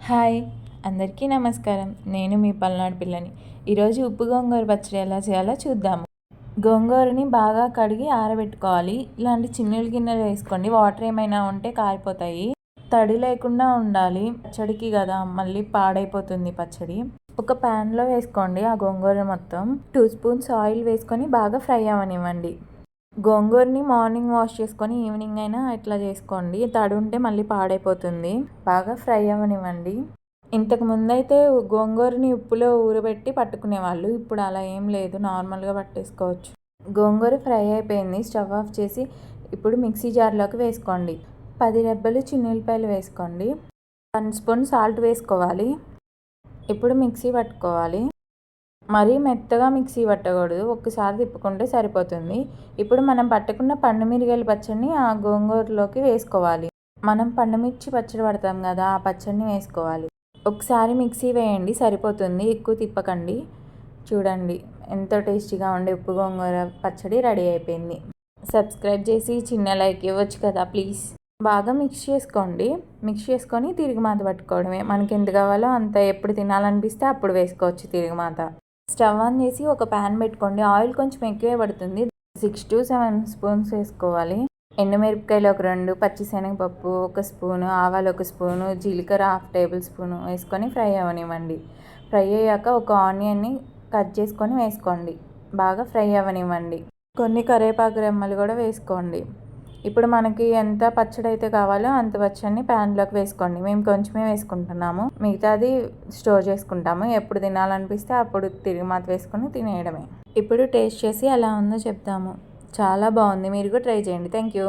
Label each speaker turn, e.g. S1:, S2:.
S1: Hi, అందరికీ నమస్కారం. నేను మీ పల్నాడు పిల్లని. ఈరోజు ఉప్పు గోంగూర పచ్చడి ఎలా చేయాలో చూద్దాము. గోంగూరని బాగా కడిగి ఆరబెట్టుకోవాలి. ఇలాంటి చిన్నుల గిన్నెలు వేసుకోండి, వాటర్ ఏమైనా ఉంటే కారిపోతాయి. తడి లేకుండా ఉండాలి, పచ్చడికి కదా, మళ్ళీ పాడైపోతుంది పచ్చడి. ఒక ప్యాన్లో వేసుకోండి ఆ గోంగూర మొత్తం. 2 స్పూన్స్ ఆయిల్ వేసుకొని బాగా ఫ్రై అవ్వనివ్వండి. గోంగూరని మార్నింగ్ వాష్ చేసుకొని ఈవినింగ్ అయినా ఇట్లా చేసుకోండి, తడి ఉంటే మళ్ళీ పాడైపోతుంది. బాగా ఫ్రై అవ్వనివ్వండి. ఇంతకు ముందైతే గోంగూరని ఉప్పులో ఊరబెట్టి పట్టుకునేవాళ్ళు, ఇప్పుడు అలా ఏం లేదు, నార్మల్గా పట్టేసుకోవచ్చు. గోంగూర ఫ్రై అయిపోయింది, స్టవ్ ఆఫ్ చేసి ఇప్పుడు మిక్సీ జార్లోకి వేసుకోండి. 10 రెబ్బలు చిన్నులపాయలు వేసుకోండి. 1 స్పూన్ సాల్ట్ వేసుకోవాలి. ఇప్పుడు మిక్సీ పట్టుకోవాలి. మరీ మెత్తగా మిక్సీ పట్టకూడదు, ఒక్కసారి తిప్పుకుంటే సరిపోతుంది. ఇప్పుడు మనం పట్టుకున్న పండుమిరగాయల పచ్చడిని ఆ గోంగూరలోకి వేసుకోవాలి. మనం పండుమిర్చి పచ్చడి పడతాం కదా, ఆ పచ్చడిని వేసుకోవాలి. ఒకసారి మిక్సీ వేయండి, సరిపోతుంది, ఎక్కువ తిప్పకండి. చూడండి ఎంతో టేస్టీగా ఉండే ఉప్పు గోంగూర పచ్చడి రెడీ అయిపోయింది. సబ్స్క్రైబ్ చేసి చిన్న లైక్ ఇవ్వచ్చు కదా ప్లీజ్. బాగా మిక్స్ చేసుకోండి. మిక్స్ చేసుకొని తిరుగుమాత పట్టుకోవడమే. మనకి ఎంత కావాలో అంత, ఎప్పుడు తినాలనిపిస్తే అప్పుడు వేసుకోవచ్చు తిరుగుమాత. స్టవ్ ఆన్ చేసి ఒక ప్యాన్ పెట్టుకోండి. ఆయిల్ కొంచెం ఎక్కువే పడుతుంది, 6 to 7 స్పూన్స్ వేసుకోవాలి. ఎండుమిరపకాయలు ఒక 2, పచ్చిశనగపప్పు 1 స్పూను, ఆవాలు 1 స్పూను, జీలకర్ర 1/2 టేబుల్ స్పూను వేసుకొని ఫ్రై అవ్వనివ్వండి. ఫ్రై అయ్యాక ఒక ఆనియన్ని కట్ చేసుకొని వేసుకోండి. బాగా ఫ్రై అవ్వనివ్వండి. కొన్ని కరివేపాకు రెమ్మలు కూడా వేసుకోండి. ఇప్పుడు మనకి ఎంత పచ్చడి అయితే కావాలో అంత పచ్చడిని ప్యాన్లోకి వేసుకోండి. మేము కొంచెమే వేసుకుంటున్నాము, మిగతాది స్టోర్ చేసుకుంటాము. ఎప్పుడు తినాలనిపిస్తే అప్పుడు తిరుగుమాత వేసుకొని తినేయడమే. ఇప్పుడు టేస్ట్ చేసి ఎలా ఉందో చెప్తాము. చాలా బాగుంది, మీరు కూడా ట్రై చేయండి. Thank you.